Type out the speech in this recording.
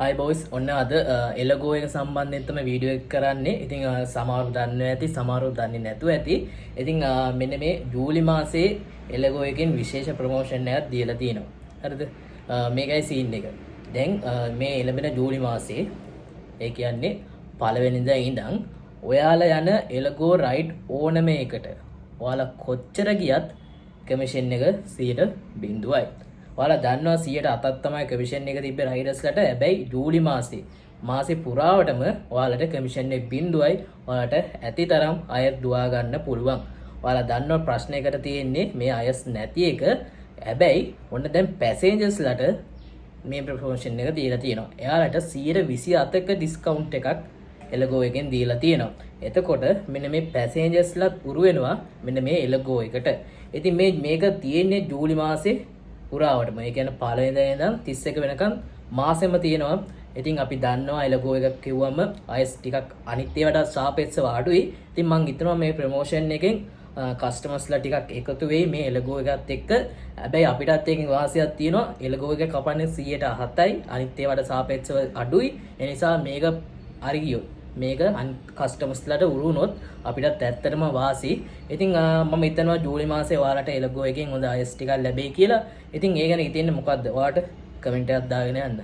ආයි බොයිස් ඔන්න අද එලගෝ එක සම්බන්ධයෙන් තමයි වීඩියෝ එක කරන්නේ. ඉතින් සමහරව දන්නවා ඇති, සමහරව දන්නේ නැතුව ඇති. ඉතින් මෙන්න මේ ජූලි මාසේ එලගෝ එකෙන් විශේෂ ප්‍රොමෝෂන් එකක් දීලා තියෙනවා. හරිද? මේකයි සීන් එක. දැන් මේ එළඹෙන ජූලි මාසේ ඒ කියන්නේ පළවෙනිදා ඉඳන් ඔයාලා යන එලගෝ රයිඩ් ඕනම එකට ඔයාලා කොච්චර ගියත් කමිෂන් එක 0.0යි. ඔයාලා දන්නවා 100ට තමයි කමිෂන් එක තිබ්බේ රයිඩර්ස්ලට. හැබැයි ජූලි මාසේ පුරාවටම ඔයාලට කමිෂන් එක 0යි. ඔයාලට ඇති තරම් අයත් දුවා ගන්න පුළුවන්. ඔයාලා දන්නවා ප්‍රශ්නයකට තියෙන්නේ මේ අයස් නැති එක. හැබැයි ඔන්න දැන් පැසෙන්ජර්ස්ලට මේ ප්‍රොමෝෂන් එක දීලා තියෙනවා. එයාලට 127ක ඩිස්කවුන්ට් එකක් එලගෝ එකෙන් දීලා තියෙනවා. එතකොට මෙන්න මේ පැසෙන්ජර්ස්ලත් උරු වෙනවා මෙන්න මේ එලගෝ එකට. ඉතින් මේක තියෙන්නේ ජූලි මාසේ පුරාවටම. ඒ කියන්නේ පළවෙනිදා ඉඳන් 31 වෙනකන් මාසෙම තියෙනවා. ඉතින් අපි දන්නවා එලගෝ එකක් කිව්වම අයස් ටිකක් අනිත් ඒවාට සාපේක්ෂව අඩුයි. ඉතින් මම හිතනවා මේ ප්‍රොමෝෂන් එකෙන් කස්ටමර්ස්ලා ටිකක් එකතු වෙයි මේ එලගෝ එකත් එක්ක. හැබැයි අපිටත් ඒකෙන් වාසියක් තියෙනවා. එලගෝ එක කපන්නේ 107යි. අනිත් ඒවාට සාපේක්ෂව අඩුයි. ඒ නිසා මේක හරි ගියොත් මේක කස්ටමර්ස්ලාට උරුනොත් අපිටත් ඇත්තටම වාසි. ඉතින් මම හිතනවා ජූලි මාසේ ඔයාලට එලගෝ එකෙන් හොඳ අයස් ටිකක් ලැබෙයි කියලා. ඉතින් ඒ ගැන හිතෙන්නේ මොකද්ද? ඔයාලට කමෙන්ට් එකක් දාගෙන යන්න.